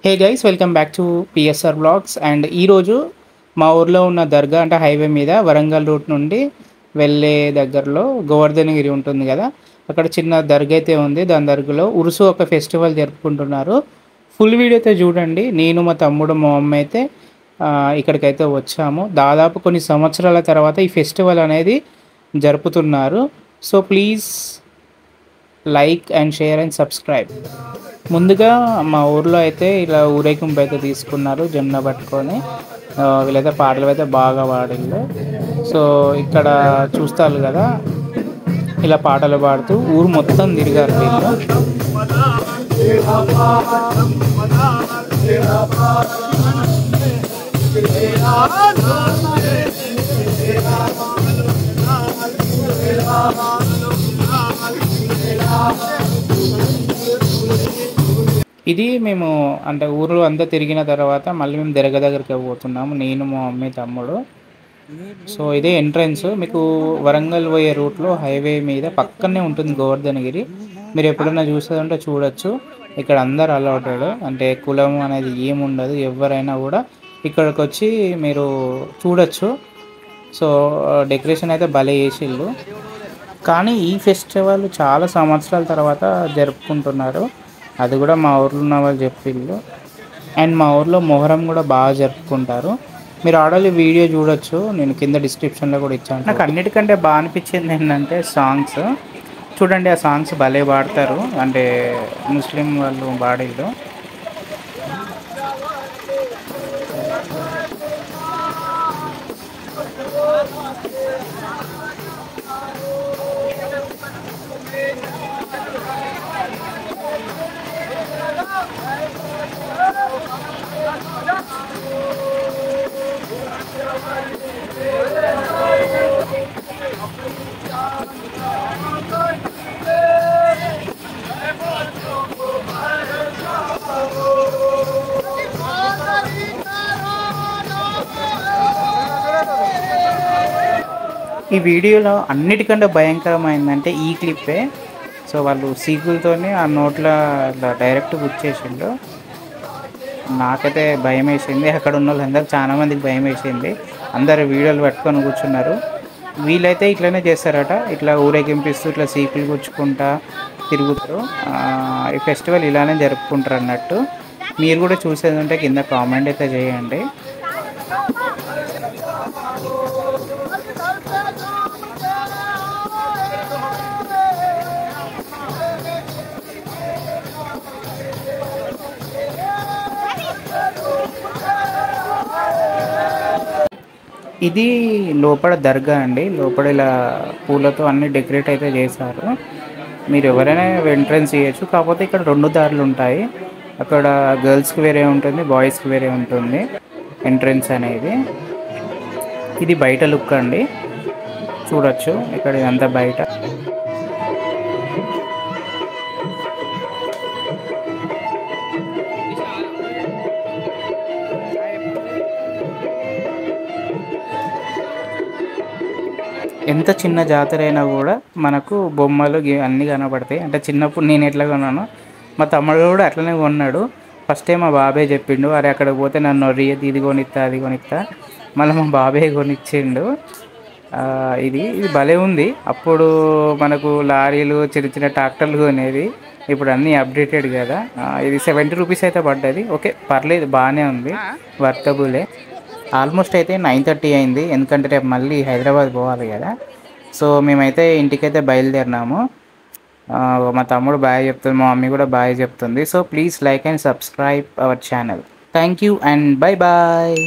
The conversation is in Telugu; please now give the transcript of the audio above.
Hey guys, welcome back to PSR blogs. And ఈరోజు మా ఊర్లో ఉన్న దర్గా అంటే హైవే మీద వరంగల్ రూట్ నుండి వెళ్ళే దగ్గరలో గోవర్ధనగిరి ఉంటుంది కదా, అక్కడ చిన్న దర్గా అయితే ఉంది. దాని దర్గాలో ఉరుసు ఒక ఫెస్టివల్ జరుపుకుంటున్నారు. ఫుల్ వీడియో అయితే చూడండి. నేను మా తమ్ముడు మా అమ్మ అయితే ఇక్కడికైతే వచ్చాము. దాదాపు కొన్ని సంవత్సరాల తర్వాత ఈ ఫెస్టివల్ అనేది జరుపుతున్నారు. So please like and share and subscribe. ముందుగా మా ఊర్లో అయితే ఇలా ఊరేగింపు అయితే తీసుకున్నారు జొన్న పట్టుకొని. వీళ్ళైతే పాటలు అయితే బాగా పాడిళ్ళు. సో ఇక్కడ చూస్తారు కదా, ఇలా పాటలు పాడుతూ ఊరు మొత్తం తిరిగారు వీళ్ళు. ఇది మేము అంటే ఊర్లో అంతా తిరిగిన తర్వాత మళ్ళీ మేము దర్గా దగ్గరికి పోతున్నాము, నేను మా మమ్మీ తమ్ముడు. సో ఇదే ఎంట్రన్స్. మీకు వరంగల్ పోయే రూట్లో హైవే మీద పక్కనే ఉంటుంది గోవర్ధనగిరి. మీరు ఎప్పుడైనా చూసేదంటే చూడొచ్చు. ఇక్కడ అందరు అలౌటెడ్, అంటే కులం అనేది ఏముండదు. ఎవరైనా కూడా ఇక్కడికి వచ్చి మీరు చూడొచ్చు. సో డెకరేషన్ అయితే భలే చేసిళ్ళు. కానీ ఈ ఫెస్టివల్ చాలా సంవత్సరాల తర్వాత జరుపుకుంటున్నారు. అది కూడా మా ఊర్లో ఉన్న వాళ్ళు చెప్పిళ్ళు. అండ్ మా ఊర్లో మొహరం కూడా బాగా జరుపుకుంటారు. మీరు ఆడాలి వీడియో చూడొచ్చు, నేను కింద డిస్క్రిప్షన్లో కూడా ఇచ్చాను. నాకు అన్నిటికంటే బాగా అనిపించింది ఏంటంటే సాంగ్స్ చూడండి. ఆ సాంగ్స్ భలే పాడతారు, అంటే ముస్లిం వాళ్ళు పాడిళ్ళు. ఈ వీడియోలో అన్నిటికంటే భయంకరమైందంటే ఈ క్లిప్పే. సో వాళ్ళు సీకులతోనే ఆ నోట్లో డైరెక్ట్ గుచ్చేసిండు. నాకైతే భయం వేసింది, అక్కడ ఉన్న వాళ్ళందరూ చాలామందికి భయం వేసింది. అందరు వీడియోలు పట్టుకొని కూర్చున్నారు. వీళ్ళైతే ఇట్లనే చేస్తారట, ఇట్లా ఊరేగింపిస్తూ ఇట్లా సీకులు గుచ్చుకుంటా తిరుగుతారు. ఈ ఫెస్టివల్ ఇలానే జరుపుకుంటారు అన్నట్టు. మీరు కూడా చూసేది ఉంటే కింద కామెంట్ అయితే చేయండి. ఇది లోపల దర్గా అండి. లోపల ఇలా పూలతో అన్ని డెకరేట్ అయితే చేశారు. మీరు ఎవరైనా ఎంట్రన్స్ చేయొచ్చు. కాకపోతే ఇక్కడ 2 దారులు ఉంటాయి. అక్కడ గర్ల్స్కి వేరే ఉంటుంది, బాయ్స్కి వేరే ఉంటుంది ఎంట్రన్స్ అనేది. ఇది బయట లుక్ అండి, చూడొచ్చు. ఇక్కడ ఇదంతా బయట. ఎంత చిన్న జాతర అయినా కూడా మనకు బొమ్మలు అన్నీ కనబడతాయి. అంటే చిన్నప్పుడు నేను ఎట్లా కొన్నానో మా తమ్ముడు కూడా అట్లనే కొన్నాడు. ఫస్ట్ టైం మా బాబాయ్ చెప్పిండు, అరే అక్కడికి పోతే నన్ను ఇది కొనిస్తా అది కొనిస్తా. మళ్ళీ మా బాబాయ్ కొనిచ్చిండు. ఇది భలే ఉంది. అప్పుడు మనకు లారీలు చిన్న చిన్న ట్రాక్టర్లు కొనేది, ఇప్పుడు అన్నీ అప్డేటెడ్ కదా. ఇది 70 రూపీస్ అయితే పడ్డది. ఓకే, పర్లేదు, బాగానే ఉంది, వర్తబులే. ఆల్మోస్ట్ అయితే 9:30 అయింది, ఎందుకంటే రేపు మళ్ళీ హైదరాబాద్ పోవాలి కదా. సో మేమైతే ఇంటికైతే బయలుదేరినాము. మా తమ్ముడు బాయ్ చెప్తుంది, మా మమ్మీ కూడా బాయ్ చెప్తుంది. So please like and subscribe our channel. Thank you and bye bye.